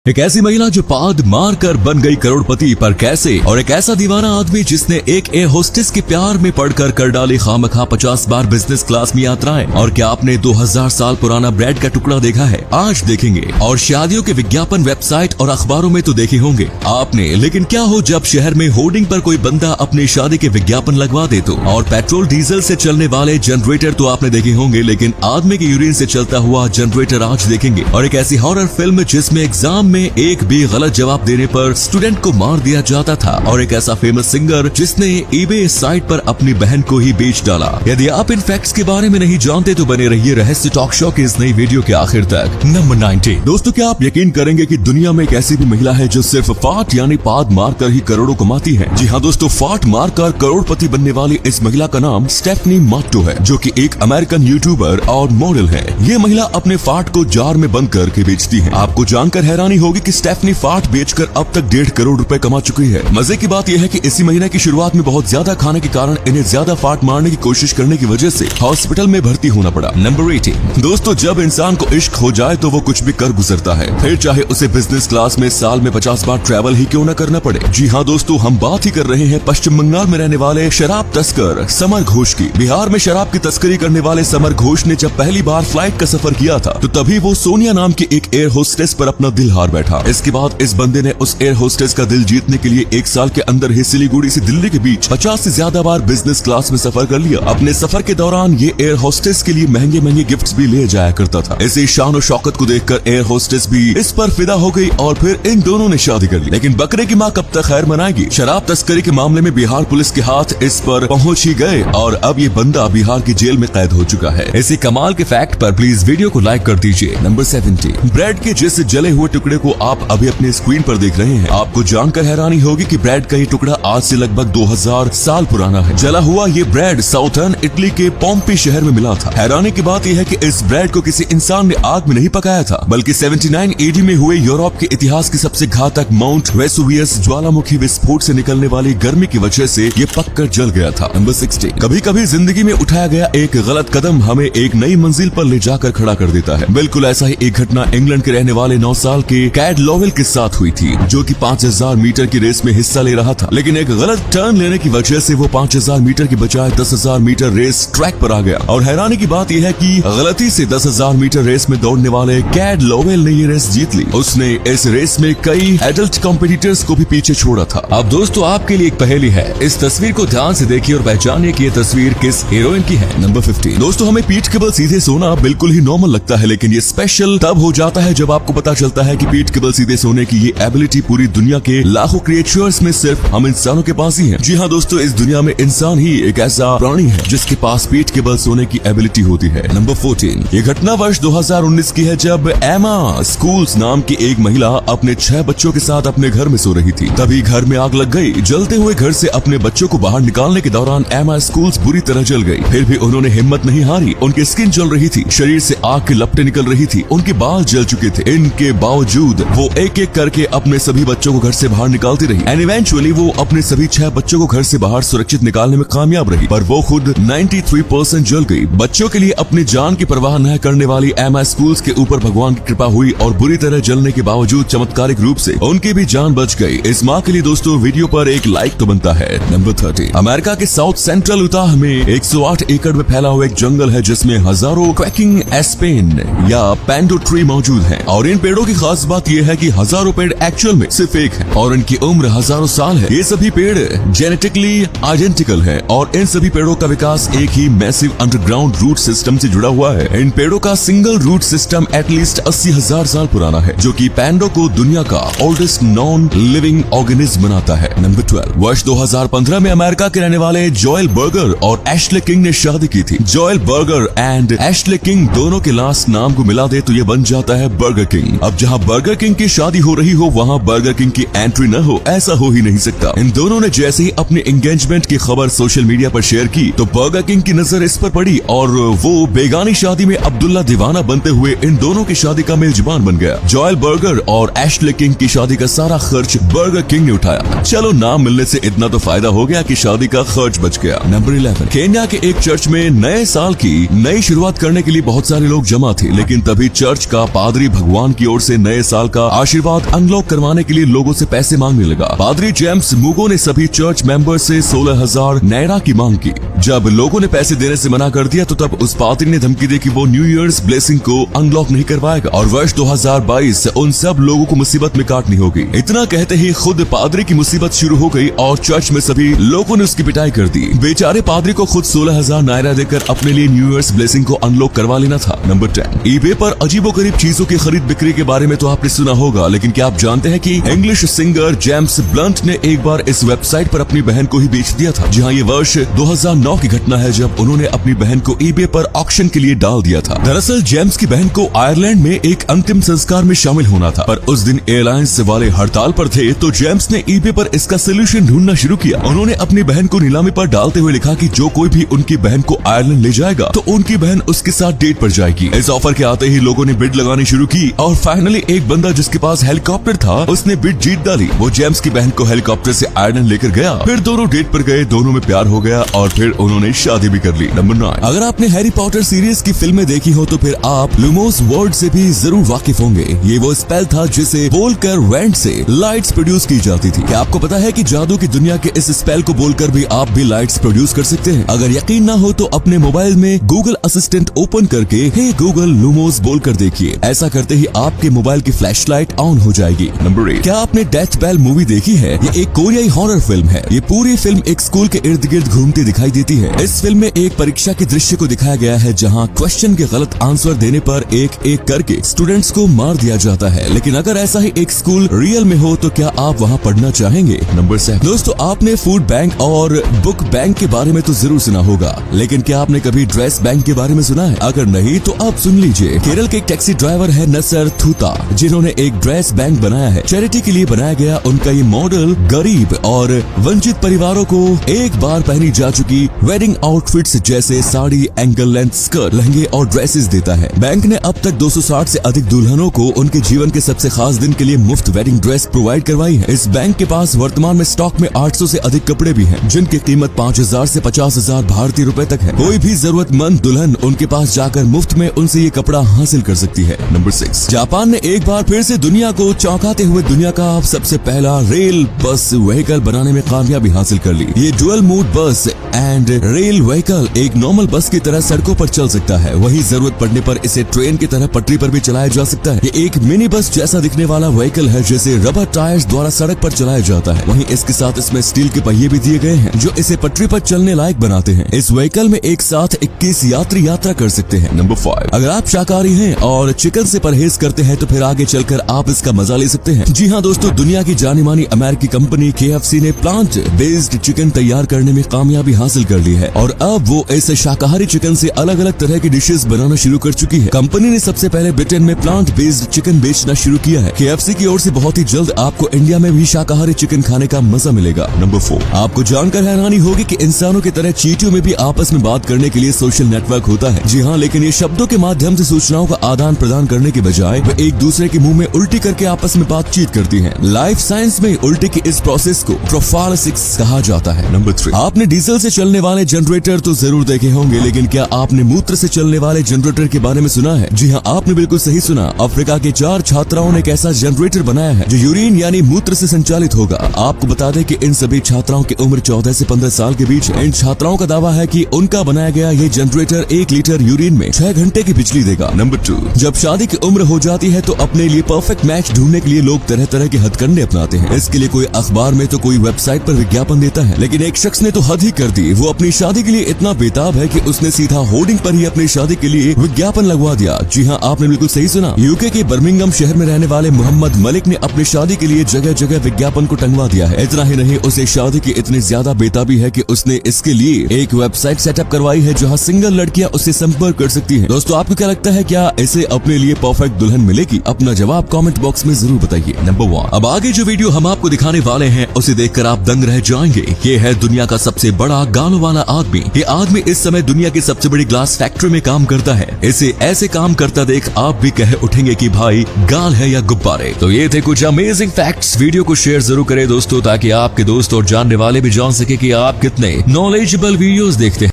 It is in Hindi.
एक ऐसी महिला जो पाद मार कर बन गई करोड़पति, पर कैसे? और एक ऐसा दीवाना आदमी जिसने एक एयर होस्टेस के प्यार में पड़कर कर डाली खामखा 50 बार बिजनेस क्लास में यात्राएं। और क्या आपने 2000 साल पुराना ब्रेड का टुकड़ा देखा है? आज देखेंगे। और शादियों के विज्ञापन वेबसाइट और अखबारों में तो देखे होंगे आपने, लेकिन क्या हो जब शहर में होर्डिंग पर कोई बंदा अपनी शादी के विज्ञापन लगवा दे तो? और पेट्रोल डीजल से चलने वाले जनरेटर तो आपने देखे होंगे, लेकिन आदमी के यूरिन से चलता हुआ जनरेटर आज देखेंगे। और एक ऐसी हॉरर फिल्म जिसमें एग्जाम में एक भी गलत जवाब देने पर स्टूडेंट को मार दिया जाता था। और एक ऐसा फेमस सिंगर जिसने ईबे साइट पर अपनी बहन को ही बेच डाला। यदि आप इन फैक्ट्स के बारे में नहीं जानते तो बने रहिए रहस्य टॉक शो के इस नई वीडियो के आखिर तक। नंबर 90। दोस्तों, क्या आप यकीन करेंगे कि दुनिया में एक ऐसी भी महिला है जो सिर्फ फाट यानी पाद मारकर ही करोड़ों कमाती है? जी हाँ दोस्तों, फाट मारकर करोड़पति बनने वाली इस महिला का नाम स्टेफनी माट्टो है, जो कि एक अमेरिकन यूट्यूबर और मॉडल है। ये महिला अपने फाट को जार में बंद करके बेचती है। आपको जानकर हैरानी होगी कि स्टेफनी फाट बेचकर अब तक 1.5 करोड़ रुपए कमा चुकी है। मजे की बात यह है कि इसी महीने की शुरुआत में बहुत ज्यादा खाने के कारण इन्हें ज्यादा फाट मारने की कोशिश करने की वजह से हॉस्पिटल में भर्ती होना पड़ा। नंबर 80। दोस्तों, जब इंसान को इश्क हो जाए तो वो कुछ भी कर गुजरता है, फिर चाहे उसे बिजनेस क्लास में साल में 50 बार ट्रैवल ही क्यों न करना पड़े। जी हाँ दोस्तों, हम बात ही कर रहे हैं पश्चिम बंगाल में रहने वाले शराब तस्कर समर घोष की। बिहार में शराब की तस्करी करने वाले समर घोष ने जब पहली बार फ्लाइट का सफर किया था तो तभी वो सोनिया नाम की एक एयर होस्टेस पर अपना दिल हार बैठा। इसके बाद इस बंदे ने उस एयर होस्टेस का दिल जीतने के लिए 1 साल के अंदर ही सिलीगुड़ी से दिल्ली के बीच 50 से ज्यादा बार बिजनेस क्लास में सफर कर लिया। अपने सफर के दौरान ये एयर होस्टेस के लिए महंगे महंगे गिफ्ट्स भी ले जाया करता था। इसी शान और शौकत को देखकर एयर होस्टेस भी इस पर फिदा हो गई और फिर इन दोनों ने शादी कर ली। लेकिन बकरे की माँ कब तक खैर मनाएगी? शराब तस्करी के मामले में बिहार पुलिस के हाथ इस पर पहुँच ही गए और अब ये बंदा बिहार की जेल में कैद हो चुका है। इसी कमाल के फैक्ट पर प्लीज वीडियो को लाइक कर दीजिए। नंबर 70। ब्रेड के जिस जले हुए टुकड़े को आप अभी अपने स्क्रीन पर देख रहे हैं, आपको जानकर हैरानी होगी कि ब्रेड का ये टुकड़ा आज से लगभग 2000 साल पुराना है। जला हुआ ये ब्रेड साउथर्न इटली के पोम्पी शहर में मिला था। हैरानी की बात यह है कि इस ब्रेड को किसी इंसान ने आग में नहीं पकाया था, बल्कि 79 एडी में हुए यूरोप के इतिहास की सबसे घातक माउंट वेसुवियस ज्वालामुखी विस्फोट से निकलने वाली गर्मी की वजह से ये पककर जल गया था। नंबर 60। कभी कभी जिंदगी में उठाया गया एक गलत कदम हमें एक नई मंजिल पर ले जाकर खड़ा कर देता है। बिल्कुल ऐसा ही एक घटना इंग्लैंड के रहने वाले 9 साल के कैड लोवेल के साथ हुई थी, जो कि 5000 मीटर की रेस में हिस्सा ले रहा था। लेकिन एक गलत टर्न लेने की वजह से वो 5000 मीटर की बजाय 10,000 मीटर रेस ट्रैक पर आ गया। और हैरानी की बात यह है कि गलती से 10,000 मीटर रेस में दौड़ने वाले कैड लोवेल ने ये रेस जीत ली। उसने इस रेस में कई एडल्ट कॉम्पिटिटर्स को भी पीछे छोड़ा था। अब दोस्तों, आपके लिए एक पहेली है। इस तस्वीर को ध्यान से देखिए और पहचानिए कि ये तस्वीर किस हीरोइन की है। नंबर 15। दोस्तों, हमें पीठ के बल सीधे सोना बिल्कुल ही नॉर्मल लगता है, लेकिन ये स्पेशल तब हो जाता है जब आपको पता चलता है कि पीठ के बल सीधे सोने की ये एबिलिटी पूरी दुनिया के लाखों क्रिएचर्स में सिर्फ हम इंसानों के पास ही है। जी हाँ दोस्तों, इस दुनिया में इंसान ही एक ऐसा प्राणी है जिसके पास पीठ के बल सोने की एबिलिटी होती है। नंबर 14। ये घटना वर्ष 2019 की है, जब एमा स्कूल्स नाम की एक महिला अपने 6 बच्चों के साथ अपने घर में सो रही थी। तभी घर में आग लग गई। जलते हुए घर से अपने बच्चों को बाहर निकालने के दौरान एमा स्कूल्स बुरी तरह जल गई। फिर भी उन्होंने हिम्मत नहीं हारी। उनकी स्किन जल रही थी, शरीर से आग की लपटें निकल रही थी, उनके बाल जल चुके थे। इनके बावजूद वो एक एक करके अपने सभी बच्चों को घर से बाहर निकालती रही एंड इवेंचुअली वो अपने सभी 6 बच्चों को घर से बाहर सुरक्षित निकालने में कामयाब रही, पर वो खुद 93% जल गई। बच्चों के लिए अपनी जान की परवाह न करने वाली एमा स्कूल्स के ऊपर भगवान की कृपा हुई और बुरी तरह जलने के बावजूद चमत्कारिक रूप से उनकी भी जान बच गई। इस माँ के लिए दोस्तों वीडियो पर एक लाइक तो बनता है। नंबर 30। अमेरिका के साउथ सेंट्रल उताह में 108 एकड़ में फैला हुआ एक जंगल है जिसमें हजारों क्वैकिंग एस्पेन या पैंडो ट्री मौजूद है। और इन पेड़ों की खास बात यह है कि हजारों पेड़ एक्चुअल में सिर्फ एक है और इनकी उम्र हजारों साल है। ये सभी पेड़ जेनेटिकली आइडेंटिकल है और इन सभी पेड़ों का विकास एक ही मैसिव अंडरग्राउंड रूट सिस्टम से जुड़ा हुआ है। इन पेड़ों का सिंगल रूट सिस्टम एटलीस्ट 80,000 साल पुराना है, जो कि पैंडो को दुनिया का ओल्डेस्ट नॉन लिविंग ऑर्गेनिज्म बनाता है। नंबर 12। वर्ष 2015 में अमेरिका के रहने वाले जोएल बर्गर और एशले किंग ने शादी की थी। Joel Berger and Ashley King दोनों के लास्ट नाम को मिला दे तो ये बन जाता है बर्गर किंग। अब जहाँ बर्गर किंग की शादी हो रही हो वहाँ बर्गर किंग की एंट्री न हो, ऐसा हो ही नहीं सकता। इन दोनों ने जैसे ही अपने एंगेजमेंट की खबर सोशल मीडिया पर शेयर की तो बर्गर किंग की नजर इस पर पड़ी और वो बेगानी शादी में अब्दुल्ला दीवाना बनते हुए इन दोनों की शादी का मेजबान बन गया। जोएल बर्गर और एशले किंग की शादी का सारा खर्च बर्गर किंग ने उठाया। चलो, नाम मिलने से इतना तो फायदा हो गया कि शादी का खर्च बच गया। नंबर 11। केन्या के एक चर्च में नए साल की नई शुरुआत करने के लिए बहुत सारे लोग जमा थे, लेकिन तभी चर्च का पादरी भगवान की ओर से नए साल का आशीर्वाद अनलॉक करवाने के लिए लोगों से पैसे मांगने लगा। पादरी जेम्स मुगो ने सभी चर्च मेंबर से 16,000 नायरा की मांग की। जब लोगों ने पैसे देने से मना कर दिया तो तब उस पादरी ने धमकी दी कि वो न्यू ईयर्स ब्लेसिंग को अनलॉक नहीं करवाएगा और वर्ष 2022 उन सब लोगों को मुसीबत में काटनी होगी। इतना कहते ही खुद पादरी की मुसीबत शुरू हो गई और चर्च में सभी लोगों ने उसकी पिटाई कर दी। बेचारे पादरी को खुद 16,000 नायरा देकर अपने लिए न्यू ईयर्स ब्लेसिंग को अनलॉक करवा लेना था। नंबर 10, ईबे पर अजीबोगरीब चीजों की खरीद बिक्री के बारे में तो आपने सुना होगा, लेकिन क्या आप जानते हैं कि इंग्लिश सिंगर जेम्स ब्लंट ने एक बार इस वेबसाइट पर अपनी बहन को ही बेच दिया था। जी हाँ, ये वर्ष 2009 की घटना है जब उन्होंने अपनी बहन को ईबे पर ऑक्शन के लिए डाल दिया था। दरअसल जेम्स की बहन को आयरलैंड में एक अंतिम संस्कार में शामिल होना था, पर उस दिन एयरलाइंस वाले हड़ताल पर थे तो जेम्स ने ईबे पर इसका सोल्यूशन ढूंढना शुरू किया। उन्होंने अपनी बहन को नीलामी पर डालते हुए लिखा कि जो कोई भी उनकी बहन को आयरलैंड ले जाएगा तो उनकी बहन उसके साथ डेट पर जाएगी। इस ऑफर के आते ही लोगों ने बिड लगानी शुरू की और फाइनली एक बंदा जिसके पास हेलीकॉप्टर था उसने बिड जीत डाली। वो जेम्स की बहन को हेलीकॉप्टर से आयरलैंड लेकर गया। फिर दोनों डेट पर गए, दोनों में प्यार हो गया और फिर उन्होंने शादी भी कर ली। नंबर 9, अगर आपने हैरी पॉटर सीरीज की फिल्में देखी हो तो फिर आप लुमोस वर्ड से भी जरूर वाकिफ होंगे। ये वो स्पेल था जिसे बोलकर वेंट से लाइट्स प्रोड्यूस की जाती थी। क्या आपको पता है कि जादू की दुनिया के इस स्पेल को बोलकर भी आप भी लाइट्स प्रोड्यूस कर सकते हैं? अगर यकीन ना हो तो अपने मोबाइल में गूगल असिस्टेंट ओपन करके हे गूगल लुमोस बोलकर देखिए। ऐसा करते ही आपके मोबाइल की फ्लैशलाइट ऑन हो जाएगी। नंबर 8, क्या आपने डेथ बेल मूवी देखी है? ये एक कोरियाई हॉरर फिल्म है। ये पूरी फिल्म एक स्कूल के इर्द गिर्द घूमती दिखाई देती है। इस फिल्म में एक परीक्षा के दृश्य को दिखाया गया है जहाँ क्वेश्चन के गलत आंसर देने पर एक एक करके स्टूडेंट्स को मार दिया जाता है। लेकिन अगर ऐसा ही एक स्कूल रियल में हो तो क्या आप वहाँ पढ़ना चाहेंगे? नंबर 7, दोस्तों आपने फूड बैंक और बुक बैंक के बारे में तो जरूर सुना होगा, लेकिन क्या आपने कभी ड्रेस बैंक के बारे में सुना है? अगर नहीं तो आप सुन लीजिए। केरल के एक टैक्सी ड्राइवर है नसर थूता, जिन्होंने एक ड्रेस बैंक बनाया है। चैरिटी के लिए बनाया गया उनका ये मॉडल गरीब और वंचित परिवारों को एक बार पहनी जा चुकी वेडिंग आउटफिट्स जैसे साड़ी, एंकल लेंथ स्कर्ट, लहंगे और ड्रेसेस देता है। बैंक ने अब तक 260 से अधिक दुल्हनों को उनके जीवन के सबसे खास दिन के लिए मुफ्त वेडिंग ड्रेस प्रोवाइड करवाई है। इस बैंक के पास वर्तमान में स्टॉक में 800 से अधिक कपड़े भी हैं, जिनकी कीमत 5,000 से 50,000 भारतीय रुपए तक है। कोई भी जरूरतमंद दुल्हन उनके पास जाकर मुफ्त में उनसे ये कपड़ा हासिल कर सकती है। नंबर 6, जापान ने एक बार फिर से दुनिया को चौंकाते हुए दुनिया का सबसे पहला रेल बस व्हीकल बनाने में कामयाबी हासिल कर ली। ये डुअल मोड बस एंड रेल व्हीकल एक नॉर्मल बस की तरह सड़कों पर चल सकता है, वहीं जरूरत पड़ने पर इसे ट्रेन की तरह पटरी पर भी चलाया जा सकता है। ये एक मिनी बस जैसा दिखने वाला व्हीकल है जिसे रबर टायर्स द्वारा सड़क पर चलाया जाता है। वहीं इसके साथ इसमें स्टील के पहिए भी दिए गए हैं जो इसे पटरी पर चलने लायक बनाते हैं। इस व्हीकल में एक साथ 21 यात्री यात्रा कर सकते हैं। नंबर 5, अगर आप शाकाहारी हैं और चिकन से परहेज करते हैं तो फिर आगे चलकर आप इसका मजा ले सकते हैं। जी हाँ दोस्तों, दुनिया की जानी मानी अमेरिकी कंपनी KFC ने प्लांट बेस्ड चिकन तैयार करने में कामयाबी हासिल कर ली है और अब वो इस शाकाहारी चिकन से अलग अलग तरह की डिशेस बनाना शुरू कर चुकी है। कंपनी ने सबसे पहले ब्रिटेन में प्लांट बेस्ड चिकन बेचना शुरू किया है। KFC की ओर से बहुत ही जल्द आपको इंडिया में भी शाकाहारी चिकन खाने का मजा मिलेगा। नंबर 4, आपको जानकर हैरानी होगी कि इंसानों की तरह चींटियों में भी आपस में बात करने के लिए सोशल नेटवर्क होता है। जी हाँ, लेकिन ये शब्दों के माध्यम से सूचनाओं का आदान प्रदान करने के बजाय वे एक दूसरे के मुंह में उल्टी करके आपस में बातचीत करती हैं। लाइफ साइंस में उल्टी की इस प्रोसेस को प्रोफाइलिसिस कहा जाता है। नंबर 3, आपने डीजल से चलने वाले जनरेटर तो जरूर देखे होंगे, लेकिन क्या आपने मूत्र से चलने वाले जनरेटर के बारे में सुना है? जी हाँ, आपने बिल्कुल सही सुना। अफ्रीका के 4 छात्राओं ने एक ऐसा जनरेटर बनाया है जो यूरिन यानी मूत्र से संचालित होगा। आपको बता दें कि इन सभी छात्राओं की उम्र 14 से 15 साल के बीच है। इन छात्राओं का दावा है कि उनका बनाया गया ये जनरेटर 1 लीटर यूरिन में 6 घंटे की बिजली देगा। नंबर 2, जब शादी की उम्र हो जाती है तो अपने लिए परफेक्ट मैच ढूंढने के लिए लोग तरह तरह के हथकंडे अपनाते हैं। इसके लिए कोई अखबार में तो कोई वेबसाइट पर विज्ञापन देता है, लेकिन एक शख्स ने तो हद ही कर दी। वो अपनी शादी के लिए इतना बेताब है कि उसने सीधा होर्डिंग पर ही अपनी शादी के लिए विज्ञापन लगवा दिया। जी हाँ, आपने बिल्कुल सही सुना। यूके के बर्मिंघम शहर में रहने वाले मोहम्मद मलिक ने अपनी शादी के लिए जगह जगह विज्ञापन को टंगवा दिया है। इतना ही नहीं, उसे शादी की इतनी ज्यादा बेताबी है कि उसने इसके लिए एक वेबसाइट सेटअप करवाई है जहाँ सिंगल लड़कियाँ उससे संपर्क कर सकती है। दोस्तों, आपको क्या लगता है, क्या इसे अपने लिए परफेक्ट दुल्हन मिलेगी? अपना जवाब कमेंट बॉक्स में जरूर बताइए। नंबर 1, अब आगे जो वीडियो हम आपको दिखाने वाले हैं उसे देखकर आप दंग रह जाएंगे। ये है दुनिया का सबसे बड़ा गालों वाला आदमी। ये आदमी इस समय दुनिया की सबसे बड़ी ग्लास फैक्ट्री में काम करता है। इसे ऐसे काम करता देख आप भी कह उठेंगे कि भाई गाल है या गुब्बारे। तो ये थे कुछ अमेजिंग फैक्ट्स। वीडियो को शेयर जरूर करें दोस्तों, ताकि आपके दोस्त और जानने वाले भी जान सके कि आप कितने नॉलेजेबल वीडियोस देखते हैं।